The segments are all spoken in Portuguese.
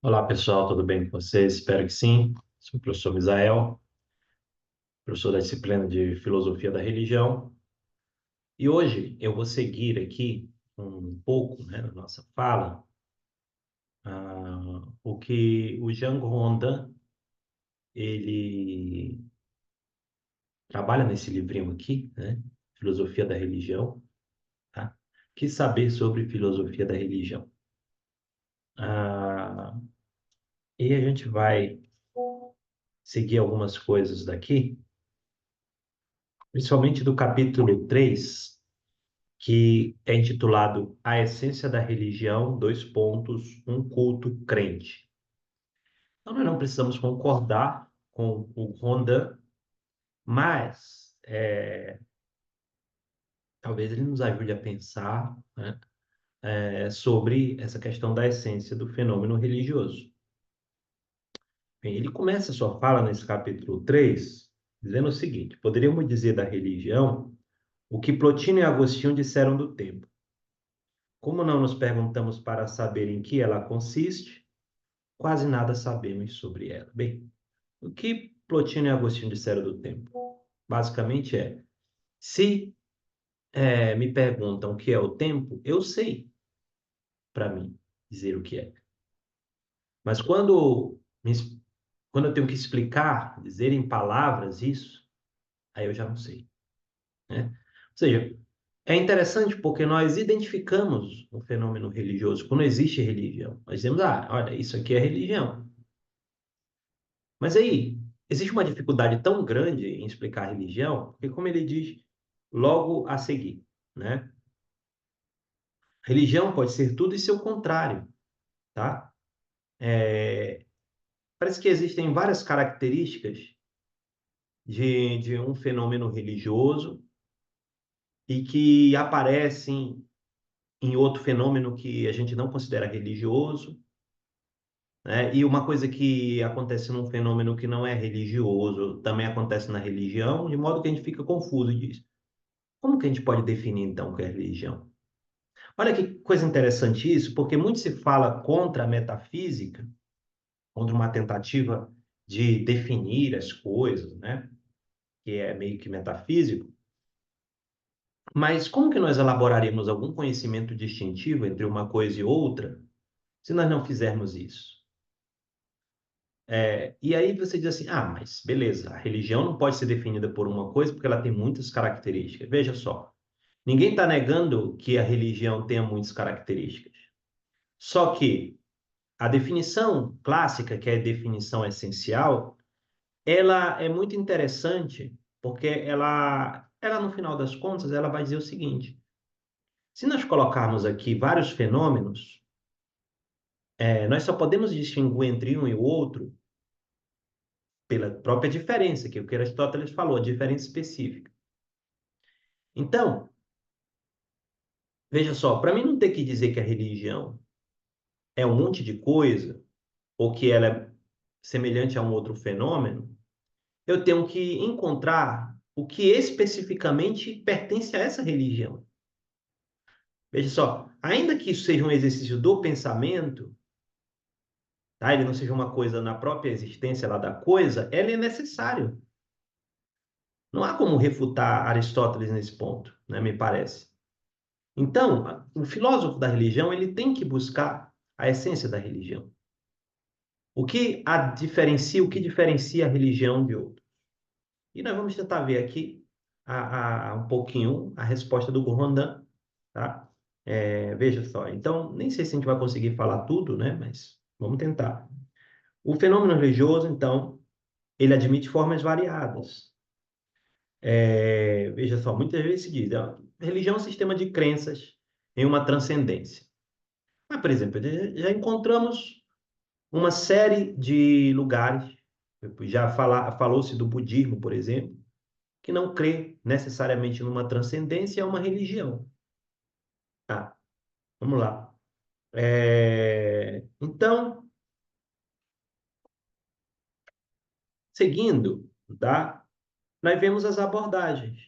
Olá, pessoal, tudo bem com vocês? Espero que sim. Sou o professor Misael, professor da disciplina de Filosofia da Religião. E hoje eu vou seguir aqui um pouco, né, na nossa fala, o que o Django Rondin, ele trabalha nesse livrinho aqui, né, Filosofia da Religião, tá? Que saber sobre filosofia da religião. Ah, e a gente vai seguir algumas coisas daqui, principalmente do capítulo 3, que é intitulado A Essência da Religião, dois pontos, um culto crente. Então, nós não precisamos concordar com o Rondin, mas talvez ele nos ajude a pensar, né, sobre essa questão da essência do fenômeno religioso. Bem, ele começa a sua fala nesse capítulo 3 dizendo o seguinte: poderíamos dizer da religião o que Plotino e Agostinho disseram do tempo. Como não nos perguntamos para saber em que ela consiste, quase nada sabemos sobre ela. Bem, o que Plotino e Agostinho disseram do tempo? Basicamente se me perguntam o que é o tempo, eu sei para mim dizer o que é. Mas quando eu tenho que explicar, dizer em palavras isso, aí eu já não sei, né? Ou seja, é interessante porque nós identificamos o fenômeno religioso quando existe religião. Nós dizemos, olha, isso aqui é religião. Mas aí, existe uma dificuldade tão grande em explicar a religião, porque como ele diz logo a seguir, né? Religião pode ser tudo e seu contrário, tá? Parece que existem várias características de um fenômeno religioso e que aparecem em outro fenômeno que a gente não considera religioso, né? E uma coisa que acontece num fenômeno que não é religioso também acontece na religião, de modo que a gente fica confuso e diz: como que a gente pode definir, então, o que é religião? Olha que coisa interessante isso, porque muito se fala contra a metafísica, contra uma tentativa de definir as coisas, né? Que é meio que metafísico. Mas como que nós elaboraremos algum conhecimento distintivo entre uma coisa e outra se nós não fizermos isso? E aí você diz assim, mas beleza, a religião não pode ser definida por uma coisa porque ela tem muitas características. Veja só, ninguém está negando que a religião tenha muitas características. Só que a definição clássica, que é a definição essencial, ela é muito interessante porque ela no final das contas, ela vai dizer o seguinte: se nós colocarmos aqui vários fenômenos, nós só podemos distinguir entre um e o outro pela própria diferença, que é o que Aristóteles falou, a diferença específica. Então, veja só, para mim não ter que dizer que a religião é um monte de coisa, ou que ela é semelhante a um outro fenômeno, eu tenho que encontrar o que especificamente pertence a essa religião. Veja só, ainda que isso seja um exercício do pensamento, tá? Ele não seja uma coisa na própria existência lá da coisa, ele é necessário. Não há como refutar Aristóteles nesse ponto, né, me parece. Então, o filósofo da religião, ele tem que buscar a essência da religião. O que diferencia a religião de outra. E nós vamos tentar ver aqui um pouquinho a resposta do Rondin, tá? Veja só. Então, nem sei se a gente vai conseguir falar tudo, né? Mas vamos tentar. O fenômeno religioso, então, ele admite formas variadas. Veja só, muitas vezes se diz, religião é um sistema de crenças em uma transcendência. Mas, por exemplo, já encontramos uma série de lugares, falou-se do budismo, por exemplo, que não crê necessariamente numa transcendência, é uma religião. Tá, vamos lá. Então, seguindo, tá? Nós vemos as abordagens.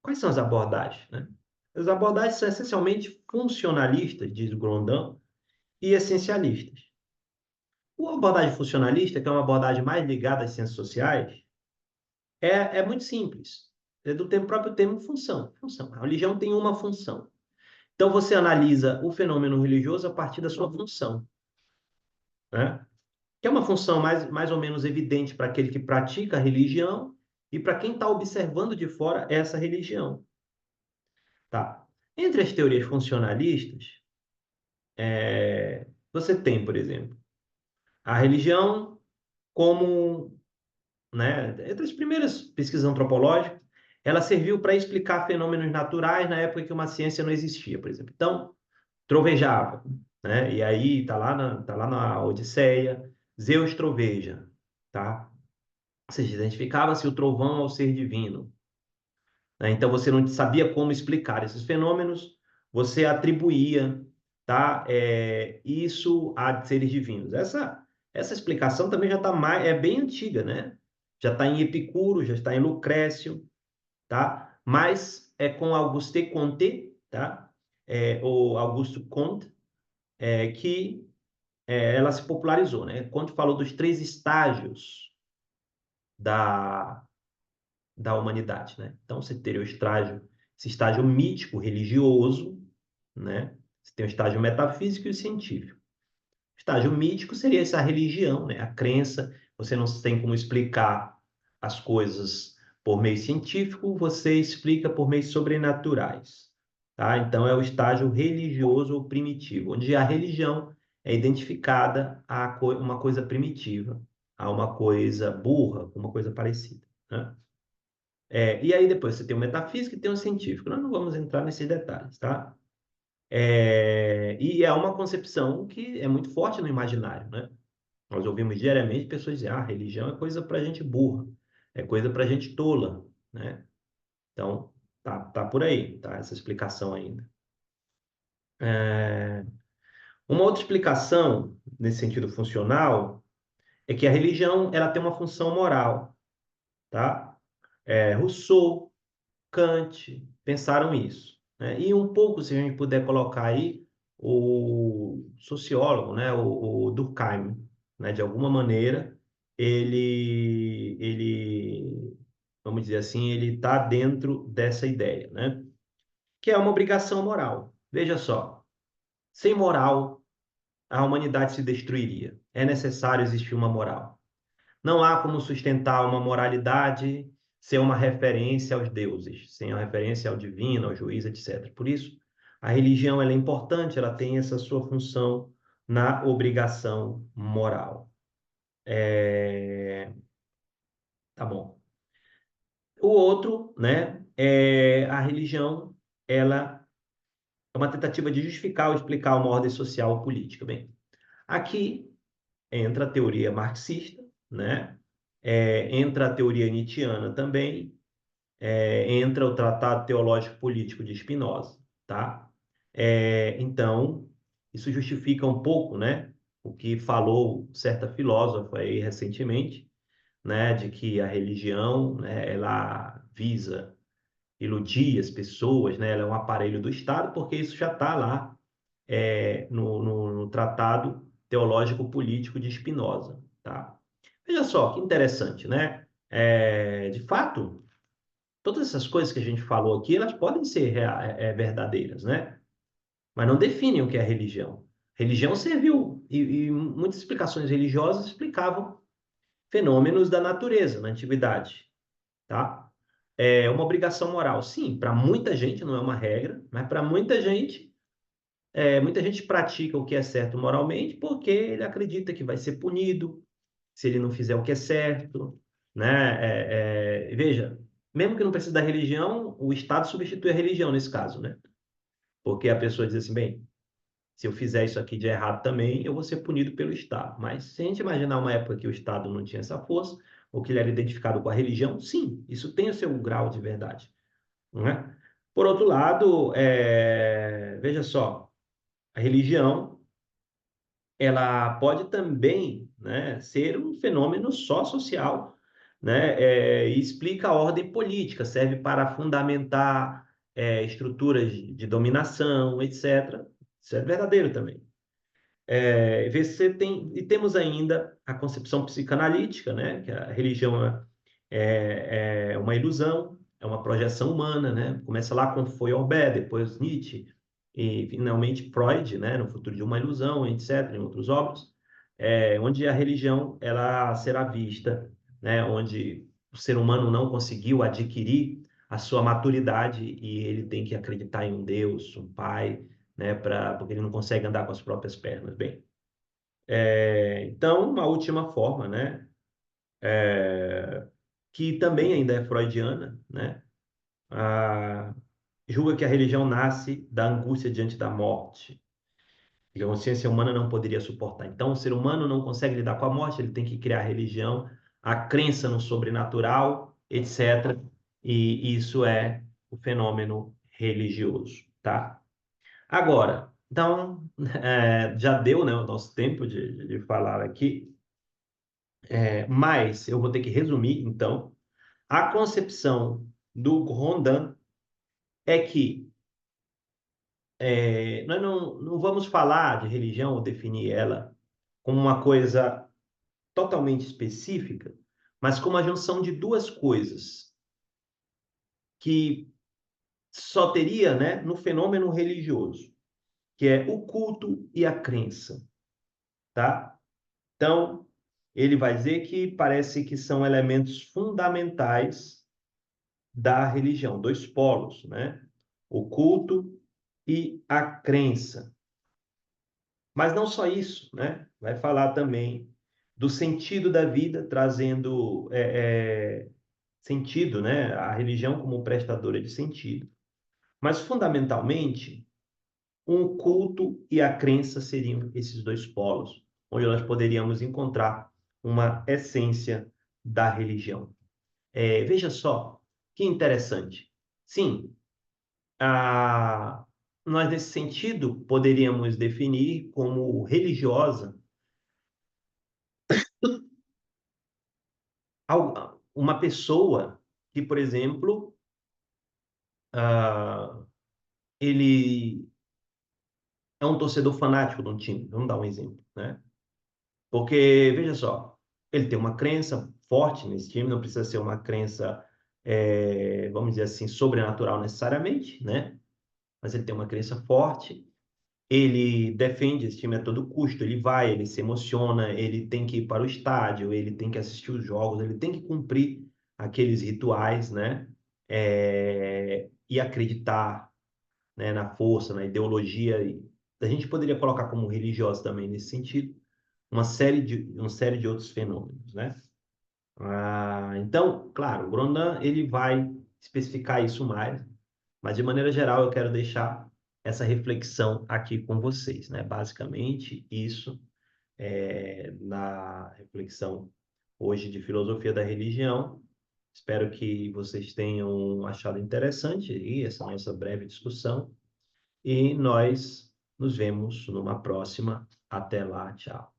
Quais são as abordagens, né? As abordagens são essencialmente funcionalistas, diz Grondin, e essencialistas. A abordagem funcionalista, que é uma abordagem mais ligada às ciências sociais, é muito simples. É do próprio termo função. Função. A religião tem uma função. Então, você analisa o fenômeno religioso a partir da sua função, né? Que é uma função mais ou menos evidente para aquele que pratica a religião e para quem está observando de fora essa religião, tá? Entre as teorias funcionalistas, você tem, por exemplo, a religião como, né, entre as primeiras pesquisas antropológicas, ela serviu para explicar fenômenos naturais na época que uma ciência não existia, por exemplo. Então, trovejava, né? E aí tá lá na Odisseia, Zeus troveja, tá? Ou seja, identificava-se o trovão ao ser divino, né? Então você não sabia como explicar esses fenômenos, você atribuía, tá? Isso a seres divinos. Essa explicação também já está mais, é bem antiga, né? Já está em Epicuro, já está em Lucrécio, tá? Mas é com Auguste Comte, tá? O Augusto Comte, que ela se popularizou, né? Comte falou dos três estágios da, da humanidade, né? Então, você teria esse estágio mítico, religioso, né? Você tem o estágio metafísico e o científico. O estágio mítico seria essa religião, né? A crença. Você não tem como explicar as coisas por meio científico, você explica por meios sobrenaturais, tá? Então, é o estágio religioso ou primitivo, onde a religião é identificada a uma coisa primitiva, a uma coisa burra, uma coisa parecida, né? E aí depois você tem o metafísico e tem o científico. Nós não vamos entrar nesses detalhes, tá? E é uma concepção que é muito forte no imaginário, né? Nós ouvimos diariamente pessoas dizer, ah, religião é coisa para gente burra, é coisa para gente tola, né? Então, tá por aí, tá? Essa explicação ainda. É, Uma outra explicação, nesse sentido funcional, é que a religião ela tem uma função moral, tá? Rousseau, Kant pensaram isso, né? E um pouco, se a gente puder colocar aí, o sociólogo, né, o Durkheim, né, de alguma maneira, vamos dizer assim, ele está dentro dessa ideia, né? Que é uma obrigação moral. Veja só, sem moral, a humanidade se destruiria. É necessário existir uma moral. Não há como sustentar uma moralidade sem uma referência aos deuses, sem uma referência ao divino, ao juiz, etc. Por isso, a religião ela é importante, ela tem essa sua função na obrigação moral. Tá bom. O outro, né, é a religião, ela é uma tentativa de justificar ou explicar uma ordem social ou política. Bem, aqui entra a teoria marxista, né? Entra a teoria nietzschiana também, entra o Tratado Teológico Político de Spinoza, tá? Então, isso justifica um pouco, né, o que falou certa filósofa aí recentemente, né, de que a religião, né, ela visa iludir as pessoas, né, ela é um aparelho do Estado, porque isso já está lá no Tratado Teológico Político de Spinoza, tá? Veja só, que interessante, né? De fato, todas essas coisas que a gente falou aqui, elas podem ser verdadeiras, né? Mas não definem o que é religião. Religião serviu, e muitas explicações religiosas explicavam fenômenos da natureza na antiguidade, tá? É uma obrigação moral. Sim, para muita gente não é uma regra, mas para muita gente pratica o que é certo moralmente porque ele acredita que vai ser punido se ele não fizer o que é certo, né? Veja, mesmo que não precise da religião, o Estado substitui a religião nesse caso, né? Porque a pessoa diz assim, bem, se eu fizer isso aqui de errado também, eu vou ser punido pelo Estado. Mas se a gente imaginar uma época que o Estado não tinha essa força, ou que ele era identificado com a religião, sim, isso tem o seu grau de verdade, não é? Por outro lado, veja só, a religião ela pode também, né, ser um fenômeno só social, né, e explica a ordem política, serve para fundamentar estruturas de dominação, etc. Isso é verdadeiro também. E temos ainda a concepção psicanalítica, né? Que a religião é uma ilusão, é uma projeção humana, né? Começa lá com Feuerbach, depois Nietzsche, e finalmente Freud, né? No Futuro de uma Ilusão, etc., em outras obras, onde a religião ela será vista, né? Onde o ser humano não conseguiu adquirir a sua maturidade e ele tem que acreditar em um Deus, um Pai, né? Porque ele não consegue andar com as próprias pernas. Bem, então, uma última forma, né? Que também ainda é freudiana, né? Ah, julga que a religião nasce da angústia diante da morte, que a consciência humana não poderia suportar. Então, o ser humano não consegue lidar com a morte, ele tem que criar a religião, a crença no sobrenatural, etc. E isso é o fenômeno religioso, tá? Agora, então, já deu, né, o nosso tempo de falar aqui, mas eu vou ter que resumir, então. A concepção do Rondin é que nós não vamos falar de religião ou definir ela como uma coisa totalmente específica, mas como a junção de duas coisas que só teria, né, no fenômeno religioso, que é o culto e a crença, tá? Então, ele vai dizer que parece que são elementos fundamentais da religião, dois polos, né? O culto e a crença. Mas não só isso, né? Vai falar também do sentido da vida, trazendo sentido, né? A religião como prestadora de sentido. Mas, fundamentalmente, um culto e a crença seriam esses dois polos, onde nós poderíamos encontrar uma essência da religião. Veja só, que interessante. Sim, nós, nesse sentido, poderíamos definir como religiosa uma pessoa que, por exemplo, ah, ele é um torcedor fanático de um time. Vamos dar um exemplo, né? Porque, veja só, ele tem uma crença forte nesse time, não precisa ser uma crença, vamos dizer assim, sobrenatural necessariamente, né? Mas ele tem uma crença forte, ele defende esse time a todo custo, ele vai, ele se emociona, ele tem que ir para o estádio, ele tem que assistir os jogos, ele tem que cumprir aqueles rituais, né? E acreditar, né, na força, na ideologia. A gente poderia colocar como religiosa também nesse sentido, uma série de outros fenômenos, né? Então, claro, o Grondan ele vai especificar isso mais, mas de maneira geral eu quero deixar essa reflexão aqui com vocês, né? Basicamente isso na reflexão hoje de filosofia da religião. Espero que vocês tenham achado interessante aí essa nossa breve discussão e nós nos vemos numa próxima. Até lá, tchau.